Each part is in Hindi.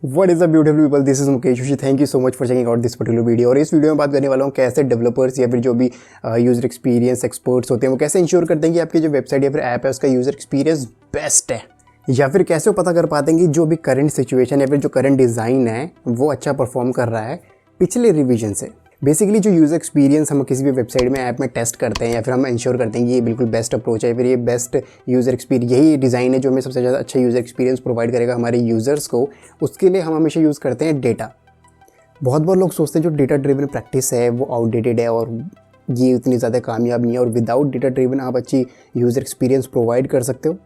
What is up beautiful people, this is Mukesh Joshi. Thank you so much for checking out this particular video. और इस वीडियो में बात करने वाला हूँ कैसे डेवलपर्स या फिर जो भी यूज़र एक्सपीरियंस एक्सपर्ट्स होते हैं वो कैसे इंश्योर करते हैं कि आपकी जो वेबसाइट या फिर ऐप है उसका यूज़र एक्सपीरियंस बेस्ट है, या फिर कैसे वो पता कर पाते हैं कि जो भी करंट सिचुएशन या फिर जो करंट डिज़ाइन है वो अच्छा परफॉर्म कर रहा है पिछले रिवीजन से। बेसिकली जो यूज़र एक्सपीरियंस हम किसी भी वेबसाइट में ऐप में टेस्ट करते हैं या फिर हम इंश्योर करते हैं कि ये बिल्कुल बेस्ट अप्रोच है, फिर ये बेस्ट यूज़र एक्सपीरियंस यही डिज़ाइन है जो हमें सबसे ज़्यादा अच्छा यूज़र एक्सपीरियंस प्रोवाइड करेगा हमारे यूज़र्स को। उसके लिए हम हमेशा यूज़ करते हैं डेटा। बहुत लोग सोचते हैं जो डेटा ड्रिवन प्रैक्टिस है वो आउटडेटेड है और ये उतनी ज़्यादा कामयाब नहीं है और विदाउट डेटा ड्रिवन आप अच्छी यूज़र एक्सपीरियंस प्रोवाइड कर सकते हो।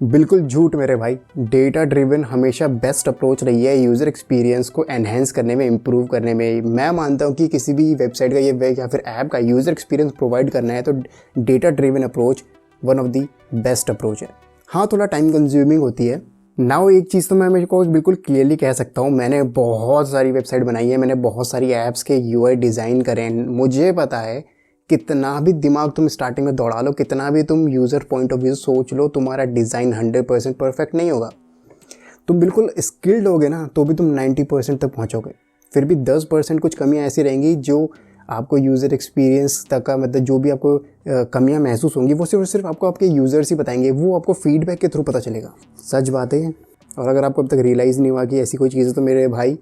बिल्कुल झूठ मेरे भाई। डेटा ड्रिवन हमेशा बेस्ट अप्रोच रही है यूज़र एक्सपीरियंस को एनहेंस करने में, इम्प्रूव करने में। मैं मानता हूँ कि किसी भी वेबसाइट का या फिर ऐप का यूज़र एक्सपीरियंस प्रोवाइड करना है तो data driven approach one of the best approach है। हाँ, थोड़ा टाइम कंज्यूमिंग होती है। नाउ एक चीज़ तो मैं मेरे को बिल्कुल क्लियरली कह सकता हूँ, मैंने बहुत सारी वेबसाइट बनाई है, मैंने बहुत सारी ऐप्स के यूआई डिज़ाइन करे हैं। मुझे पता है कितना भी दिमाग तुम स्टार्टिंग में दौड़ा लो, कितना भी तुम यूज़र पॉइंट ऑफ व्यू सोच लो, तुम्हारा डिज़ाइन 100% परफेक्ट नहीं होगा। तुम बिल्कुल स्किल्ड होगे ना तो भी तुम 90% तक पहुंचोगे। फिर भी 10% कुछ कमियां ऐसी रहेंगी जो आपको यूज़र एक्सपीरियंस तक का मतलब जो भी आपको कमियां महसूस होंगी वो सिर्फ आपको आपके यूज़र्स ही बताएंगे, वो आपको फीडबैक के थ्रू पता चलेगा। सच बात है। और अगर आपको अब तक रियलाइज़ नहीं हुआ कि ऐसी कोई चीज़ है तो मेरे भाई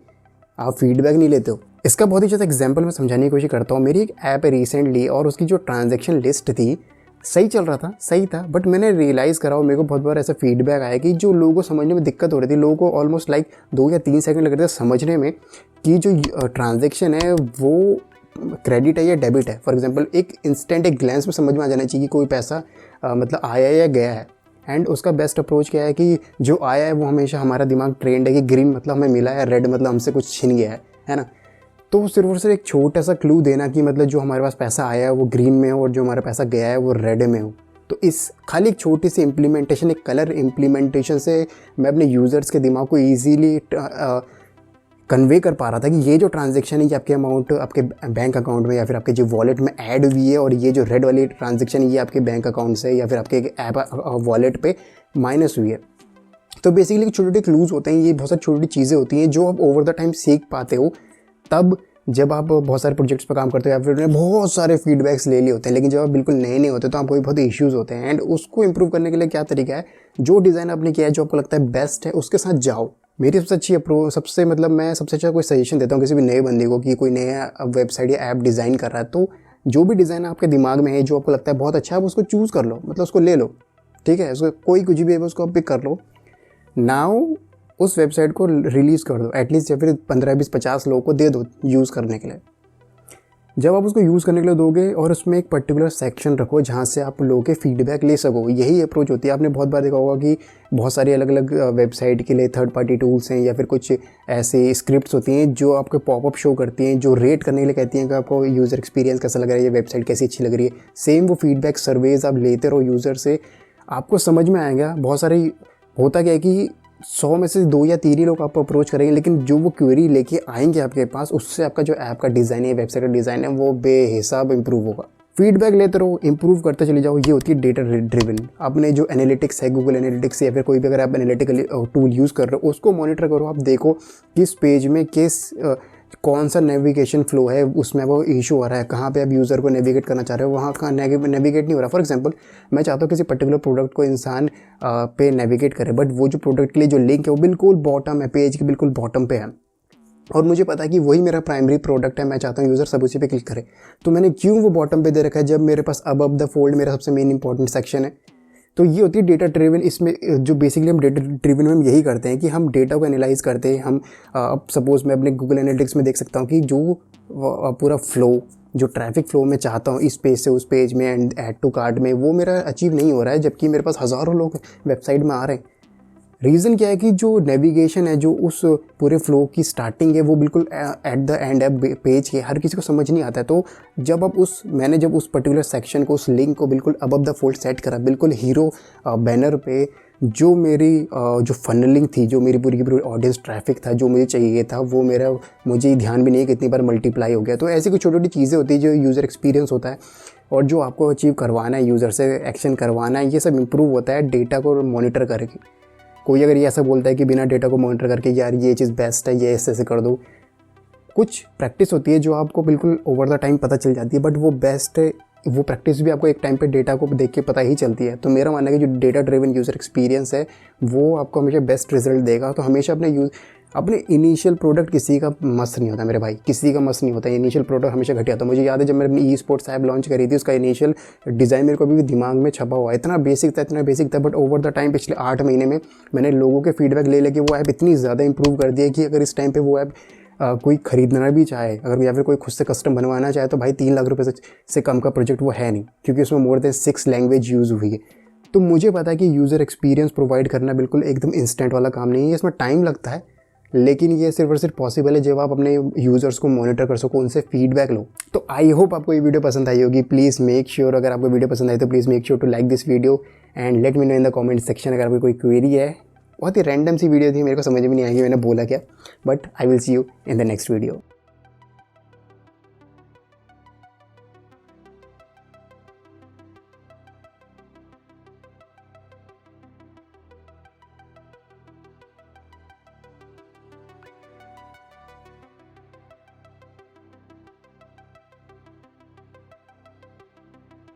आप फीडबैक नहीं लेते हो। इसका बहुत ही ज़्यादा एग्जांपल मैं समझाने की कोशिश करता हूँ। मेरी एक ऐप है रिसेंटली और उसकी जो ट्रांजैक्शन लिस्ट थी सही चल रहा था, सही था, बट मैंने रियलाइज़ करा और मेरे को बहुत बार ऐसा फीडबैक आया कि जो लोगों को समझने में दिक्कत हो रही थी, लोगों को ऑलमोस्ट लाइक 2 या 3 सेकंड लग रहे थे समझने में कि जो ट्रांजैक्शन है वो क्रेडिट है या डेबिट है। फॉर एग्जांपल एक इंस्टेंट एक ग्लैंस में समझ में आ जाना चाहिए कि कोई पैसा मतलब आया या गया है। एंड उसका बेस्ट अप्रोच क्या है कि जो आया है वो हमेशा हमारा दिमाग ट्रेंड है कि ग्रीन मतलब हमें मिला है, रेड मतलब हमसे कुछ छिन गया है ना। तो सिर्फ और सिर्फ एक छोटा सा क्लू देना कि मतलब जो हमारे पास पैसा आया है वो ग्रीन में हो और जो हमारा पैसा गया है वो रेड में हो। तो इस खाली एक छोटी सी इम्प्लीमेंटेशन, एक कलर इम्प्लीमेंटेशन से मैं अपने यूज़र्स के दिमाग को ईजीली कन्वे कर पा रहा था कि ये जो ट्रांजैक्शन है ये आपके अमाउंट आपके बैंक अकाउंट में या फिर आपके जो वॉलेट में ऐड हुई है और ये जो रेड वाली ट्रांजैक्शन ये आपके बैंक अकाउंट से या फिर आपके ऐप वॉलेट पे माइनस हुई है। तो बेसिकली छोटे छोटे क्लूज़ होते हैं, ये बहुत सारी छोटी छोटी चीज़ें होती हैं जो आप ओवर द टाइम सीख पाते हो तब जब आप बहुत सारे प्रोजेक्ट्स पर काम करते हो या फिर बहुत सारे फीडबैक्स ले लिए होते हैं। लेकिन जब आप बिल्कुल नए होते तो आपको भी बहुत इश्यूज़ होते हैं। एंड उसको इंप्रूव करने के लिए क्या तरीका है, जो डिज़ाइन आपने किया है जो आपको लगता है बेस्ट है उसके साथ जाओ। मेरी सबसे अच्छी अप्रोच मैं सबसे अच्छा कोई सजेशन देता हूँ किसी भी नए बंदे को कि कोई नया वेबसाइट या ऐप डिज़ाइन कर रहा है तो जो भी डिज़ाइन आपके दिमाग में है जो आपको लगता है बहुत अच्छा है आप उसको चूज़ कर लो, मतलब उसको ले लो, ठीक है। उसको कोई कुछ भी है उसको आप पिक कर लो। नाउ उस वेबसाइट को रिलीज़ कर दो एटलीस्ट, या फिर 15, 20, 50 लोगों को दे दो यूज़ करने के लिए। जब आप उसको यूज़ करने के लिए दोगे और उसमें एक पर्टिकुलर सेक्शन रखो जहाँ से आप लोगों के फीडबैक ले सको, यही अप्रोच होती है। आपने बहुत बार देखा होगा कि बहुत सारी अलग अलग वेबसाइट के लिए थर्ड पार्टी टूल्स हैं या फिर कुछ ऐसे स्क्रिप्ट्स होती हैं जो आपको पॉपअप शो करती हैं, जो रेट करने के लिए कहती हैं कि आपको यूज़र एक्सपीरियंस कैसा लग रहा है, ये वेबसाइट कैसी अच्छी लग रही है। सेम वो फीडबैक सर्वेज आप लेते रहो यूज़र से, आपको समझ में आएगा। बहुत सारी होता क्या है कि 100 में से 2 या 3 ही लोग आपको अप्रोच करेंगे, लेकिन जो वो क्वेरी लेके आएंगे आपके पास उससे आपका जो ऐप का डिज़ाइन है, वेबसाइट का डिज़ाइन है वो बेहिसाब इंप्रूव होगा। फीडबैक लेते रहो, इंप्रूव करते चले जाओ। ये होती है डेटा ड्रिवन। आपने जो एनालिटिक्स है, गूगल एनालिटिक्स या फिर कोई भी अगर आप एनालिटिकल टूल यूज़ कर रहे हो उसको मॉनिटर करो। आप देखो किस पेज में कौन सा नेविगेशन फ्लो है, उसमें वो इशू आ रहा है, कहाँ पे आप यूज़र को नेविगेट करना चाह रहे हो वहाँ का नेविगेट नहीं हो रहा। फॉर एग्जांपल मैं चाहता हूँ किसी पर्टिकुलर प्रोडक्ट को इंसान पे नेविगेट करे, बट वो जो प्रोडक्ट के लिए जो लिंक है वो बिल्कुल बॉटम है, पेज के बिल्कुल बॉटम पे है और मुझे पता है कि वही मेरा प्राइमरी प्रोडक्ट है, मैं चाहता हूँ यूज़र सब उसी पे क्लिक करे। तो मैंने क्यों वो बॉटम पे दे रखा है जब मेरे पास अबव द फोल्ड मेरा सबसे मेन इंपॉर्टेंट सेक्शन है। तो ये होती है डेटा ड्रिवन। इसमें जो बेसिकली हम डेटा ड्रिवन में हम यही करते हैं कि हम डेटा को एनालाइज करते हैं। हम अब सपोज़ मैं अपने गूगल एनालिटिक्स में देख सकता हूँ कि जो पूरा फ्लो, जो ट्रैफिक फ्लो मैं चाहता हूँ इस पेज से उस पेज में एंड ऐड टू कार्ट में, वो मेरा अचीव नहीं हो रहा है जबकि मेरे पास हज़ारों लोग वेबसाइट में आ रहे हैं। रीज़न क्या है कि जो नेविगेशन है, जो उस पूरे फ्लो की स्टार्टिंग है वो बिल्कुल एट द एंड है पेज के, हर किसी को समझ नहीं आता है। तो जब मैंने जब उस पर्टिकुलर सेक्शन को, उस लिंक को बिल्कुल अबव द फोल्ड सेट करा, बिल्कुल हीरो बैनर पे, जो मेरी जो फनलिंग थी, जो मेरी पूरी की पूरी ऑडियंस ट्रैफिक था जो मुझे चाहिए था, वो मुझे ध्यान भी नहीं कितनी बार मल्टीप्लाई हो गया। तो ऐसी कुछ छोटी छोटी चीज़ें होती है जो यूज़र एक्सपीरियंस होता है और जो आपको अचीव करवाना है, यूज़र से एक्शन करवाना है, ये सब इंप्रूव होता है डेटा को मॉनिटर करके। कोई अगर ये ऐसा बोलता है कि बिना डेटा को मॉनिटर करके यार ये चीज़ बेस्ट है, ये ऐसे ऐसे कर दो, कुछ प्रैक्टिस होती है जो आपको बिल्कुल ओवर द टाइम पता चल जाती है, बट वो बेस्ट है, वो प्रैक्टिस भी आपको एक टाइम पे डेटा को देख के पता ही चलती है। तो मेरा मानना है कि जो डेटा ड्रिवन यूज़र एक्सपीरियंस है वो आपको हमेशा बेस्ट रिजल्ट देगा। तो हमेशा अपने इनिशियल प्रोडक्ट किसी का मस्त नहीं होता मेरे भाई, किसी का मस्त नहीं होता। इनिशियल प्रोडक्ट हमेशा घटिया था। मुझे याद है जब मैंने ई स्पोर्ट्स ऐप लॉन्च करी थी, उसका इनिशियल डिज़ाइन मेरे को अभी भी दिमाग में छपा हुआ है। इतना बेसिक था, बट ओवर द टाइम पिछले 8 महीने में मैंने लोगों के फीडबैक ले लेके वो ऐप इतनी ज़्यादा इंप्रूव कर दी है कि अगर इस टाइम पर वो ऐप कोई ख़रीदना भी चाहे, अगर या फिर कोई खुद से कस्टम बनवाना चाहे, तो भाई 3 लाख रुपए से कम का प्रोजेक्ट वो है नहीं, क्योंकि उसमें मोर देन 6 लैंग्वेज यूज़ हुई है। तो मुझे पता है कि यूज़र एक्सपीरियंस प्रोवाइड करना बिल्कुल एकदम इंस्टेंट वाला काम नहीं है, इसमें टाइम लगता है, लेकिन ये सिर्फ और सिर्फ पॉसिबल है जब आप अपने यूज़र्स को मॉनिटर कर सको, उनसे फीडबैक लो। तो आई होप आपको ये वीडियो पसंद आई होगी। प्लीज़ मेक श्योर, अगर आपको वीडियो पसंद आई तो please make sure to like this video and let me know in the comment section अगर आपको कोई क्वेरी है। बहुत ही रैंडम सी वीडियो थी, मेरे को समझ में नहीं आएगी मैंने बोला क्या, but I will see you in the next video.